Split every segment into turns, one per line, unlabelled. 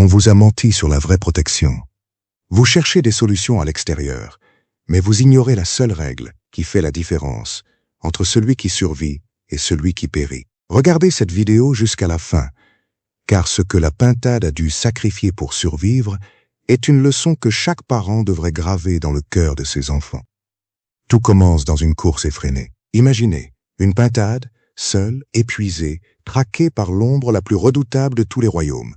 On vous a menti sur la vraie protection. Vous cherchez des solutions à l'extérieur, mais vous ignorez la seule règle qui fait la différence entre celui qui survit et celui qui périt. Regardez cette vidéo jusqu'à la fin, car ce que la pintade a dû sacrifier pour survivre est une leçon que chaque parent devrait graver dans le cœur de ses enfants. Tout commence dans une course effrénée. Imaginez, une pintade, seule, épuisée, traquée par l'ombre la plus redoutable de tous les royaumes.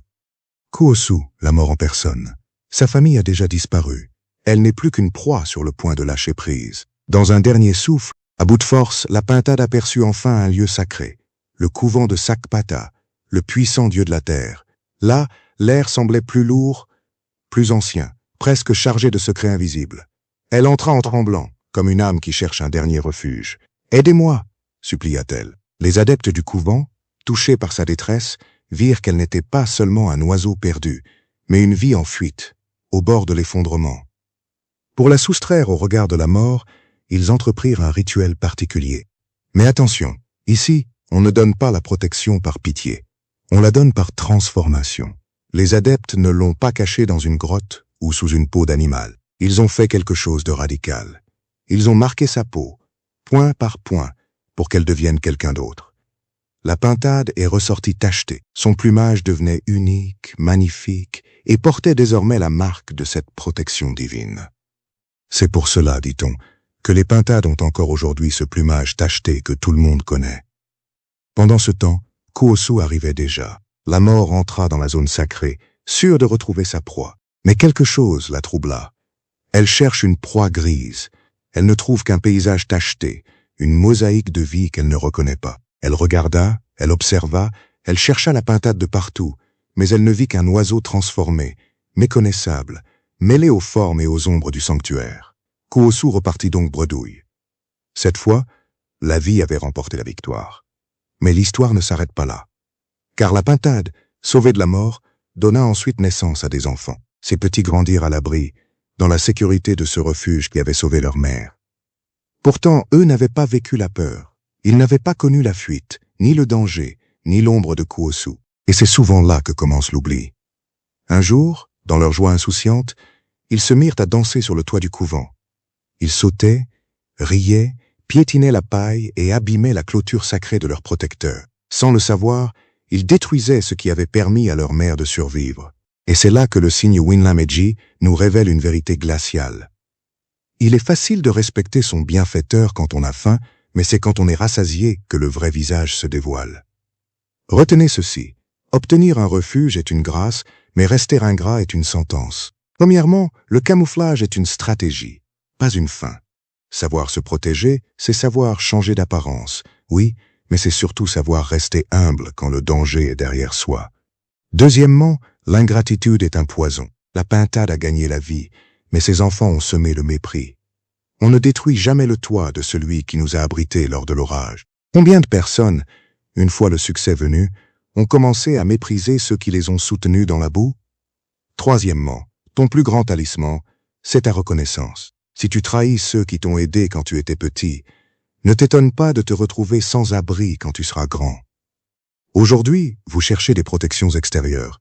Kuosu, la mort en personne. Sa famille a déjà disparu. Elle n'est plus qu'une proie sur le point de lâcher prise. Dans un dernier souffle, à bout de force, la pintade aperçut enfin un lieu sacré, le couvent de Sakpata, le puissant dieu de la terre. Là, l'air semblait plus lourd, plus ancien, presque chargé de secrets invisibles. Elle entra en tremblant, comme une âme qui cherche un dernier refuge. « Aidez-moi » supplia-t-elle. Les adeptes du couvent, touchés par sa détresse, virent qu'elle n'était pas seulement un oiseau perdu, mais une vie en fuite, au bord de l'effondrement. Pour la soustraire au regard de la mort, ils entreprirent un rituel particulier. Mais attention, ici, on ne donne pas la protection par pitié. On la donne par transformation. Les adeptes ne l'ont pas cachée dans une grotte ou sous une peau d'animal. Ils ont fait quelque chose de radical. Ils ont marqué sa peau, point par point, pour qu'elle devienne quelqu'un d'autre. La pintade est ressortie tachetée. Son plumage devenait unique, magnifique, et portait désormais la marque de cette protection divine. C'est pour cela, dit-on, que les pintades ont encore aujourd'hui ce plumage tacheté que tout le monde connaît. Pendant ce temps, Kuosu arrivait déjà. La mort entra dans la zone sacrée, sûre de retrouver sa proie. Mais quelque chose la troubla. Elle cherche une proie grise. Elle ne trouve qu'un paysage tacheté, une mosaïque de vie qu'elle ne reconnaît pas. Elle regarda, elle observa, elle chercha la pintade de partout, mais elle ne vit qu'un oiseau transformé, méconnaissable, mêlé aux formes et aux ombres du sanctuaire. Kuosu repartit donc bredouille. Cette fois, la vie avait remporté la victoire. Mais l'histoire ne s'arrête pas là. Car la pintade, sauvée de la mort, donna ensuite naissance à des enfants. Ces petits grandirent à l'abri, dans la sécurité de ce refuge qui avait sauvé leur mère. Pourtant, eux n'avaient pas vécu la peur. Ils n'avaient pas connu la fuite, ni le danger, ni l'ombre de Kuosu. Et c'est souvent là que commence l'oubli. Un jour, dans leur joie insouciante, ils se mirent à danser sur le toit du couvent. Ils sautaient, riaient, piétinaient la paille et abîmaient la clôture sacrée de leur protecteur. Sans le savoir, ils détruisaient ce qui avait permis à leur mère de survivre. Et c'est là que le signe Winlameji nous révèle une vérité glaciale. Il est facile de respecter son bienfaiteur quand on a faim, mais c'est quand on est rassasié que le vrai visage se dévoile. Retenez ceci, obtenir un refuge est une grâce, mais rester ingrat est une sentence. Premièrement, le camouflage est une stratégie, pas une fin. Savoir se protéger, c'est savoir changer d'apparence, oui, mais c'est surtout savoir rester humble quand le danger est derrière soi. Deuxièmement, l'ingratitude est un poison. La pintade a gagné la vie, mais ses enfants ont semé le mépris. On ne détruit jamais le toit de celui qui nous a abrités lors de l'orage. Combien de personnes, une fois le succès venu, ont commencé à mépriser ceux qui les ont soutenus dans la boue? Troisièmement, ton plus grand talisman, c'est ta reconnaissance. Si tu trahis ceux qui t'ont aidé quand tu étais petit, ne t'étonne pas de te retrouver sans abri quand tu seras grand. Aujourd'hui, vous cherchez des protections extérieures,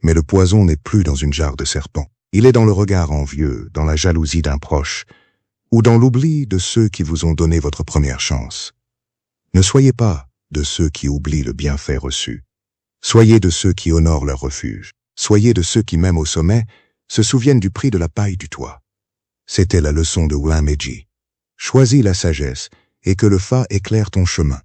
mais le poison n'est plus dans une jarre de serpent. Il est dans le regard envieux, dans la jalousie d'un proche, ou dans l'oubli de ceux qui vous ont donné votre première chance. Ne soyez pas de ceux qui oublient le bienfait reçu. Soyez de ceux qui honorent leur refuge. Soyez de ceux qui, même au sommet, se souviennent du prix de la paille du toit. C'était la leçon de Winlameji. Choisis la sagesse et que le Fa éclaire ton chemin.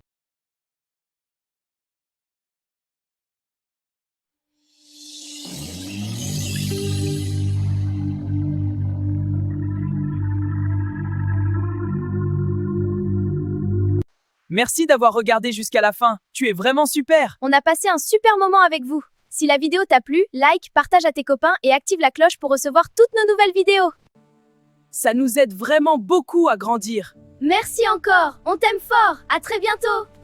Merci d'avoir regardé jusqu'à la fin, tu es vraiment super!
On a passé un super moment avec vous. Si la vidéo t'a plu, like, partage à tes copains et active la cloche pour recevoir toutes nos nouvelles vidéos.
Ça nous aide vraiment beaucoup à grandir.
Merci encore, on t'aime fort, à très bientôt.